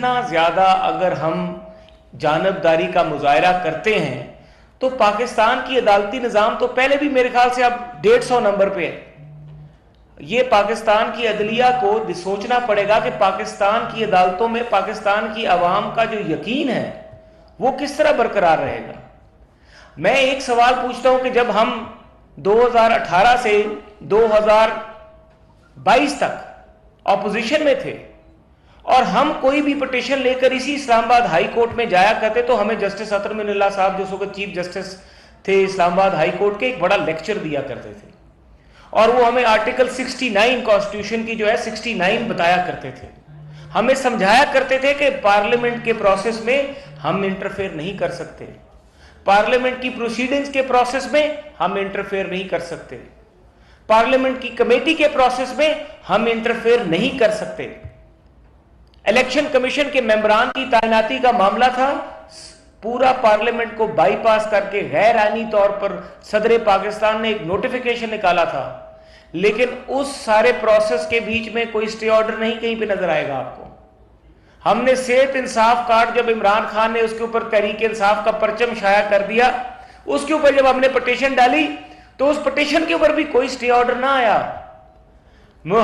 اتنا زیادہ اگر ہم جانبداری کا مظاہرہ کرتے ہیں تو پاکستان کی عدالتی نظام تو پہلے بھی میرے خیال سے اب 150 نمبر پہ ہے. یہ پاکستان کی عدلیہ کو سوچنا پڑے گا کہ پاکستان کی عدالتوں میں پاکستان کی عوام کا جو یقین ہے وہ کس طرح برقرار رہے گا. میں ایک سوال پوچھتا ہوں کہ جب ہم 2018 سے 2022 تک اپوزیشن میں تھے اور ہم کوئی بھی پٹیشن لے کر اسی اسلام آباد ہائی کورٹ میں جایا کرتے تو ہمیں جسٹس اطہر من اللہ صاحب جو اس وقت چیف جسٹس تھے اسلام آباد ہائی کورٹ کے ایک بڑا لیکچر دیا کرتے تھے اور وہ ہمیں آرٹیکل 69 کانسٹیٹیوشن کی جو ہے 69 بتایا کرتے تھے. ہمیں سمجھایا کرتے تھے کہ پارلیمنٹ کے پروسیس میں ہم انٹرفیئر نہیں کر سکتے, پارلیمنٹ کی پروسیڈنگز کے پروسیس میں ہم انٹرفیئر نہیں کر سکتے, پارلیمنٹ کی کمیٹی کے پروسیس میں ہم انٹرفیئر نہیں کر سکتے. الیکشن کمیشن کے ممبران کی تعیناتی کا معاملہ تھا, پورا پارلیمنٹ کو بائی پاس کر کے غیر آئینی طور پر صدر پاکستان نے ایک نوٹیفیکیشن نکالا تھا, لیکن اس سارے پروسیس کے بیچ میں کوئی سٹے آرڈر نہیں کہیں پہ نظر آئے گا آپ کو. ہم نے صحت انصاف کارڈ جب عمران خان نے اس کے اوپر تحریک انصاف کا پرچم شائع کر دیا, اس کے اوپر جب ہم نے پٹیشن ڈالی تو اس پٹیشن کے اوپر بھی کوئی سٹے آرڈر نہ آیا.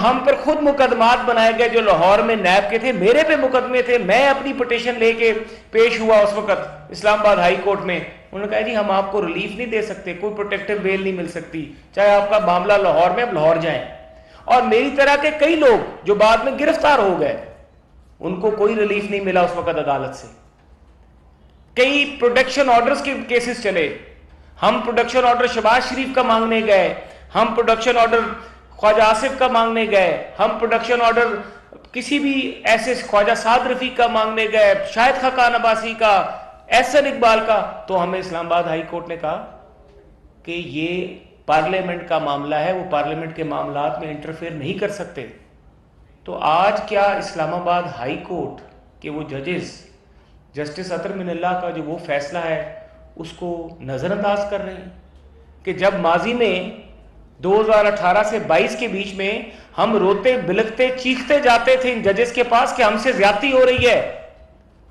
ہم پر خود مقدمات بنائے گئے جو لاہور میں نیب کے تھے, میرے پہ مقدمے تھے, میں اپنی پٹیشن لے کے پیش ہوا اس وقت اسلام آباد ہائی کورٹ میں. انہوں نے کہا جی ہم آپ کو ریلیف نہیں دے سکتے, کوئی پروٹیکٹیو بیل نہیں مل سکتی, چاہے آپ کا معاملہ لاہور میں, اب لاہور جائیں. اور میری طرح کے کئی لوگ جو بعد میں گرفتار ہو گئے ان کو کوئی ریلیف نہیں ملا اس وقت عدالت سے. کئی پروٹیکشن آرڈرز کے کیسز چلے, ہم پروٹیکشن آرڈر شہباز شریف کا مانگنے گئے, ہم پروٹیکشن آرڈر خواجہ آصف کا مانگنے گئے, ہم پروڈکشن آرڈر کسی بھی ایسے خواجہ سعد رفیق کا مانگنے گئے, شاہد خاقان عباسی کا, احسن اقبال کا, تو ہمیں اسلام آباد ہائی کورٹ نے کہا کہ یہ پارلیمنٹ کا معاملہ ہے, وہ پارلیمنٹ کے معاملات میں انٹرفیئر نہیں کر سکتے. تو آج کیا اسلام آباد ہائی کورٹ کے وہ ججز جسٹس اطہر من اللہ کا جو وہ فیصلہ ہے اس کو نظر انداز کر رہے ہیں کہ جب ماضی میں 2018 سے 22 کے بیچ میں ہم روتے بلکتے چیختے جاتے تھے ان ججز کے پاس کہ ہم سے زیادتی ہو رہی ہے,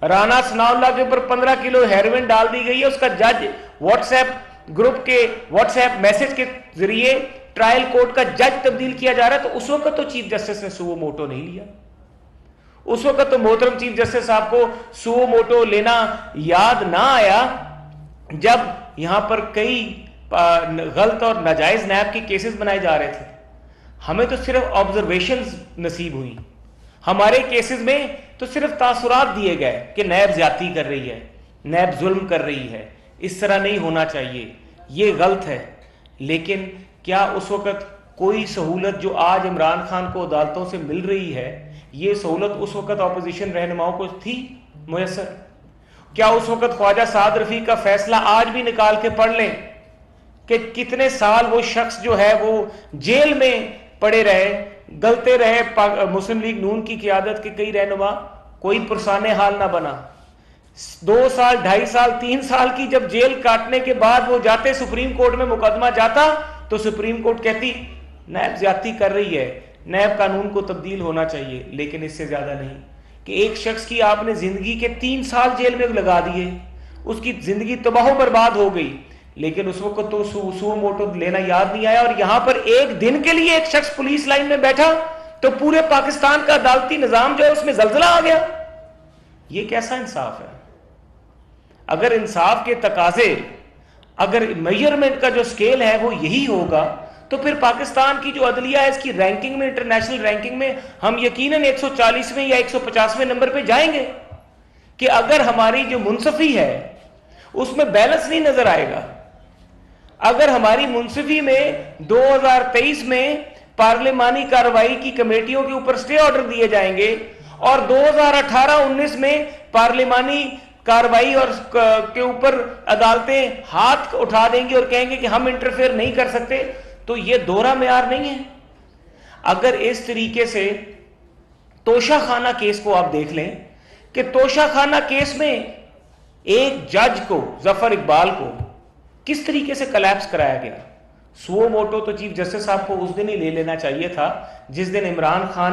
رانا ثناء اللہ کے اوپر 15 کلو ہیروئن ڈال دی گئی ہے, اس کا جج واٹس ایپ گروپ کے واٹس ایپ میسج کے ذریعے ٹرائل کورٹ کا جج تبدیل کیا جا رہا ہے, تو اس وقت تو چیف جسٹس نے سوو موٹو نہیں لیا. اس وقت تو محترم چیف جسٹس صاحب کو سوو موٹو لینا یاد نہ آیا جب یہاں پر کئی غلط اور ناجائز نیب کے کیسز بنائے جا رہے تھے. ہمیں تو صرف آبزرویشنز نصیب ہوئی, ہمارے کیسز میں تو صرف تاثرات دیے گئے کہ نیب زیادتی کر رہی ہے, نیب ظلم کر رہی ہے, اس طرح نہیں ہونا چاہیے, یہ غلط ہے. لیکن کیا اس وقت کوئی سہولت جو آج عمران خان کو عدالتوں سے مل رہی ہے, یہ سہولت اس وقت اپوزیشن رہنماؤں کو تھی میسر؟ کیا اس وقت خواجہ سعد رفیق کا فیصلہ آج بھی نکال کے پڑھ لیں کہ کتنے سال وہ شخص جو ہے وہ جیل میں پڑے رہے, گلتے رہے, مسلم لیگ نون کی قیادت کے کئی رہنما, کوئی پرسان حال نہ بنا. 2 سال 2.5 سال 3 سال کی جب جیل کاٹنے کے بعد وہ جاتے سپریم کورٹ میں مقدمہ جاتا تو سپریم کورٹ کہتی نیب زیادتی کر رہی ہے, نیب قانون کو تبدیل ہونا چاہیے. لیکن اس سے زیادہ نہیں کہ ایک شخص کی آپ نے زندگی کے 3 سال جیل میں لگا دیے, اس کی زندگی تباہ و برباد ہو گئی, لیکن اس وقت تو سو موٹو لینا یاد نہیں آیا. اور یہاں پر ایک دن کے لیے ایک شخص پولیس لائن میں بیٹھا تو پورے پاکستان کا عدالتی نظام جو ہے اس میں زلزلہ آ گیا. یہ کیسا انصاف ہے؟ اگر انصاف کے تقاضے, اگر میجرمنٹ کا جو سکیل ہے وہ یہی ہوگا تو پھر پاکستان کی جو عدلیہ ہے اس کی رینکنگ میں, انٹرنیشنل رینکنگ میں ہم یقیناً 140ویں یا 150ویں نمبر پہ جائیں گے. کہ اگر ہماری جو منصفی ہے اس میں بیلنس نہیں نظر آئے گا, اگر ہماری منصفی میں 2023 میں پارلیمانی کارروائی کی کمیٹیوں کے اوپر سٹے آرڈر دیے جائیں گے اور 2018-19 میں پارلیمانی کارروائی اور کے اوپر عدالتیں ہاتھ اٹھا دیں گی اور کہیں گے کہ ہم انٹرفیئر نہیں کر سکتے, تو یہ دوہرا معیار نہیں ہے. اگر اس طریقے سے توشہ خانہ کیس کو آپ دیکھ لیں کہ توشہ خانہ کیس میں ایک جج کو, ظفر اقبال کو, کس طریقے سے کلیپس کرایا گیا. سو موٹو تو چیف جسٹس صاحب کو اس دن ہی لے لینا چاہیے تھا جس دن عمران خان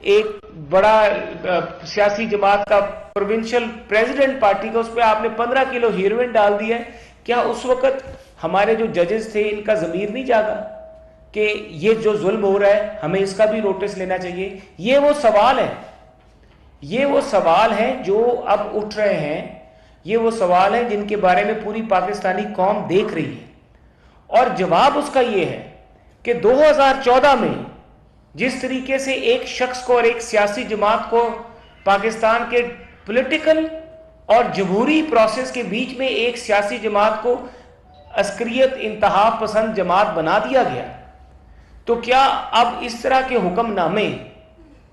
ایک بڑا سیاسی جماعت کا پروونشل پریزیڈنٹ پارٹی کا، اس پہ آپ نے 15 کلو ہیروئن ڈال دیا ہے. کیا اس وقت ہمارے جو ججز تھے ان کا ضمیر نہیں جاگا کہ یہ جو ظلم ہو رہا ہے ہمیں اس کا بھی نوٹس لینا چاہیے؟ یہ وہ سوال ہے، یہ وہ سوال ہیں جو اب اٹھ رہے ہیں، یہ وہ سوال ہیں جن کے بارے میں پوری پاکستانی قوم دیکھ رہی ہے. اور جواب اس کا یہ ہے کہ 2014 میں جس طریقے سے ایک شخص کو اور ایک سیاسی جماعت کو پاکستان کے پولیٹیکل اور جمہوری پروسیس کے بیچ میں ایک سیاسی جماعت کو عسکریت انتہا پسند جماعت بنا دیا گیا، تو کیا اب اس طرح کے حکم نامے،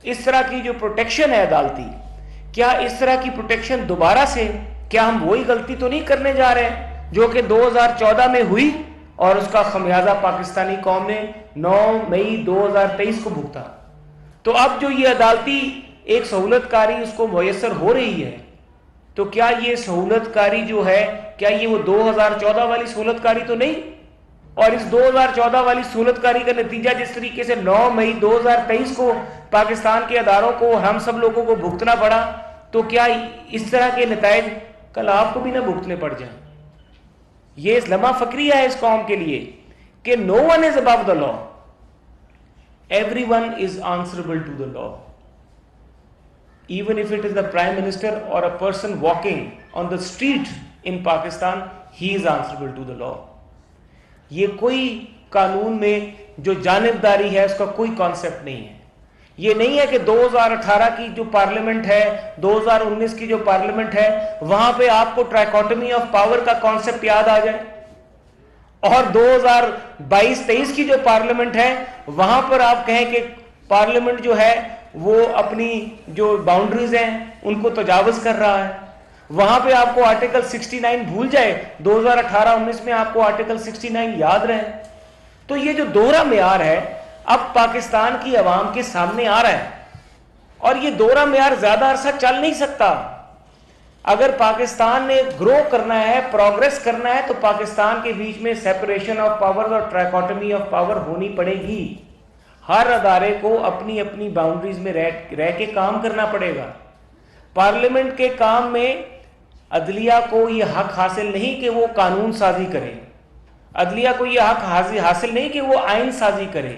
اس طرح کی جو پروٹیکشن ہے عدالتی، کیا اس طرح کی پروٹیکشن دوبارہ سے، کیا ہم وہی غلطی تو نہیں کرنے جا رہے ہیں جو کہ 2014 میں ہوئی اور اس کا خمیازہ پاکستانی قوم نے 9 مئی 2023 کو بھگتا؟ تو اب جو یہ عدالتی ایک سہولت کاری اس کو میسر ہو رہی ہے، تو کیا یہ سہولت کاری جو ہے، کیا یہ وہ 2014 والی سہولت کاری تو نہیں؟ اور اس 2014 والی سہولت کاری کا نتیجہ جس طریقے سے 9 مئی 2023 کو پاکستان کے اداروں کو، ہم سب لوگوں کو بھگتنا پڑا، تو کیا اس طرح کے نتائج کل آپ کو بھی نہ بھگتنے پڑ جائیں؟ یہ لمحہ فکریہ ہے اس قوم کے لیے کہ no one is above the law, everyone is answerable to the law. Even if it is the Prime Minister or a person walking on the street in Pakistan, he is answerable to the law. یہ کوئی قانون میں جو جانبداری ہے اس کا کوئی concept نہیں ہے. یہ نہیں ہے کہ 2018 کی جو پارلیمنٹ ہے، 2019 کی جو پارلیمنٹ ہے، وہاں پہ آپ کو ٹرائیکوٹمی آف پاور کا کانسیپٹ یاد آ جائے، اور 2022-23 کی جو پارلیمنٹ ہے وہاں پر آپ کہیں کہ پارلیمنٹ جو ہے وہ اپنی جو باؤنڈریز ہیں ان کو تجاوز کر رہا ہے. وہاں پہ آپ کو آرٹیکل 69 بھول جائے، 2018-19 میں آپ کو آرٹیکل 69 یاد رہے. تو یہ جو دوہرا معیار ہے اب پاکستان کی عوام کے سامنے آ رہا ہے، اور یہ دوہرا معیار زیادہ عرصہ چل نہیں سکتا. اگر پاکستان نے گرو کرنا ہے، پروگریس کرنا ہے، تو پاکستان کے بیچ میں سیپریشن آف پاور اور ٹرائیکوٹمی آف پاور ہونی پڑے گی. ہر ادارے کو اپنی اپنی باؤنڈریز میں رہ کے کام کرنا پڑے گا. پارلیمنٹ کے کام میں عدلیہ کو یہ حق حاصل نہیں کہ وہ قانون سازی کرے، عدلیہ کو یہ حق حاصل نہیں کہ وہ آئین سازی کرے.